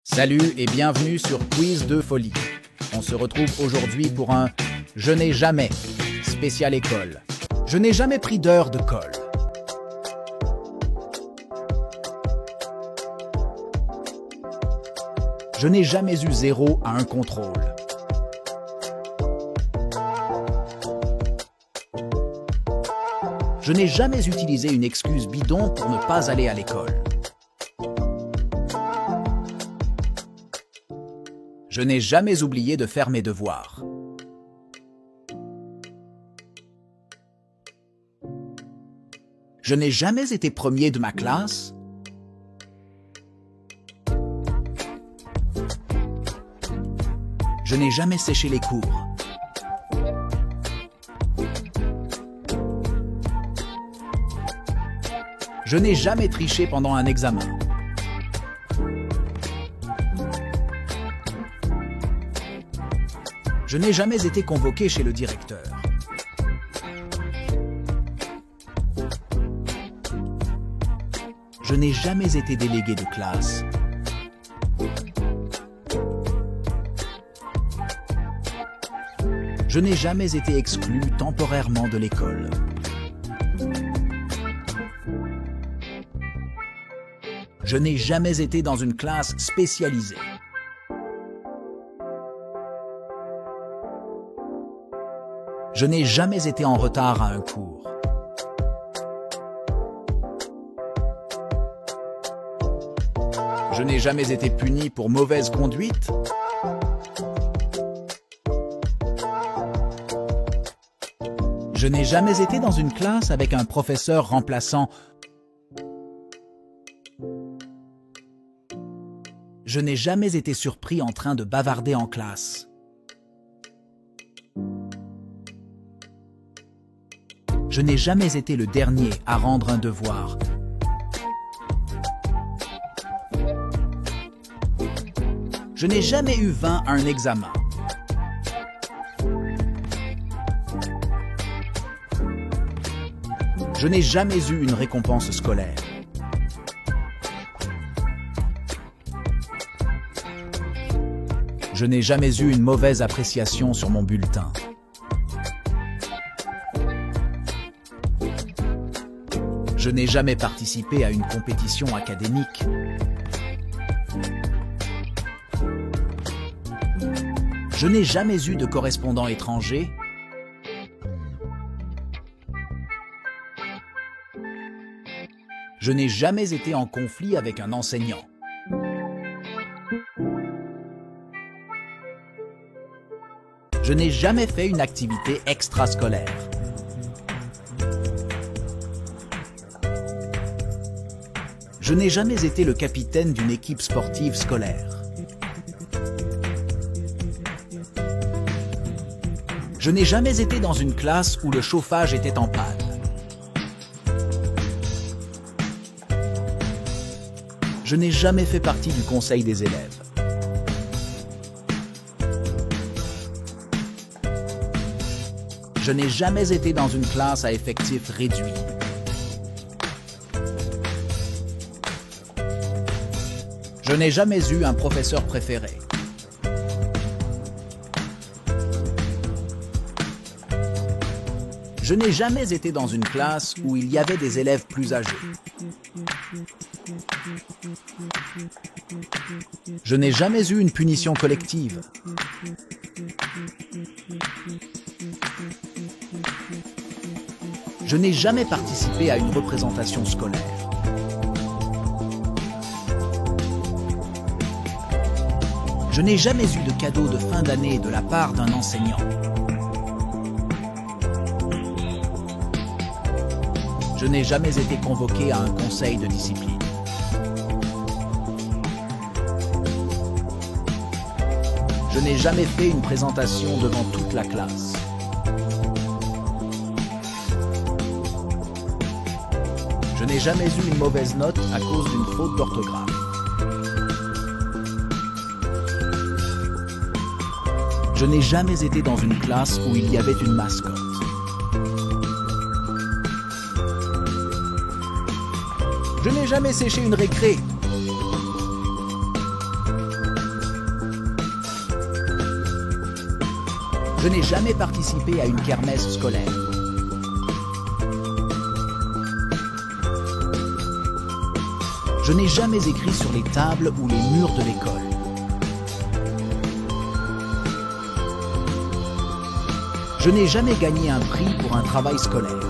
Salut et bienvenue sur Quiz de Folie. On se retrouve aujourd'hui pour un « Je n'ai jamais » spécial école. Je n'ai jamais pris d'heure de colle. Je n'ai jamais eu 0 à un contrôle. Je n'ai jamais utilisé une excuse bidon pour ne pas aller à l'école. Je n'ai jamais oublié de faire mes devoirs. Je n'ai jamais été premier de ma classe. Je n'ai jamais séché les cours. Je n'ai jamais triché pendant un examen. Je n'ai jamais été convoqué chez le directeur. Je n'ai jamais été délégué de classe. Je n'ai jamais été exclu temporairement de l'école. Je n'ai jamais été dans une classe spécialisée. Je n'ai jamais été en retard à un cours. Je n'ai jamais été puni pour mauvaise conduite. Je n'ai jamais été dans une classe avec un professeur remplaçant. Je n'ai jamais été surpris en train de bavarder en classe. Je n'ai jamais été le dernier à rendre un devoir. Je n'ai jamais eu 20 à un examen. Je n'ai jamais eu une récompense scolaire. Je n'ai jamais eu une mauvaise appréciation sur mon bulletin. Je n'ai jamais participé à une compétition académique. Je n'ai jamais eu de correspondant étranger. Je n'ai jamais été en conflit avec un enseignant. Je n'ai jamais fait une activité extrascolaire. Je n'ai jamais été le capitaine d'une équipe sportive scolaire. Je n'ai jamais été dans une classe où le chauffage était en panne. Je n'ai jamais fait partie du conseil des élèves. Je n'ai jamais été dans une classe à effectif réduit. Je n'ai jamais eu un professeur préféré. Je n'ai jamais été dans une classe où il y avait des élèves plus âgés. Je n'ai jamais eu une punition collective. Je n'ai jamais participé à une représentation scolaire. Je n'ai jamais eu de cadeau de fin d'année de la part d'un enseignant. Je n'ai jamais été convoqué à un conseil de discipline. Je n'ai jamais fait une présentation devant toute la classe. Je n'ai jamais eu une mauvaise note à cause d'une faute d'orthographe. Je n'ai jamais été dans une classe où il y avait une mascotte. Je n'ai jamais séché une récré. Je n'ai jamais participé à une kermesse scolaire. Je n'ai jamais écrit sur les tables ou les murs de l'école. Je n'ai jamais gagné un prix pour un travail scolaire.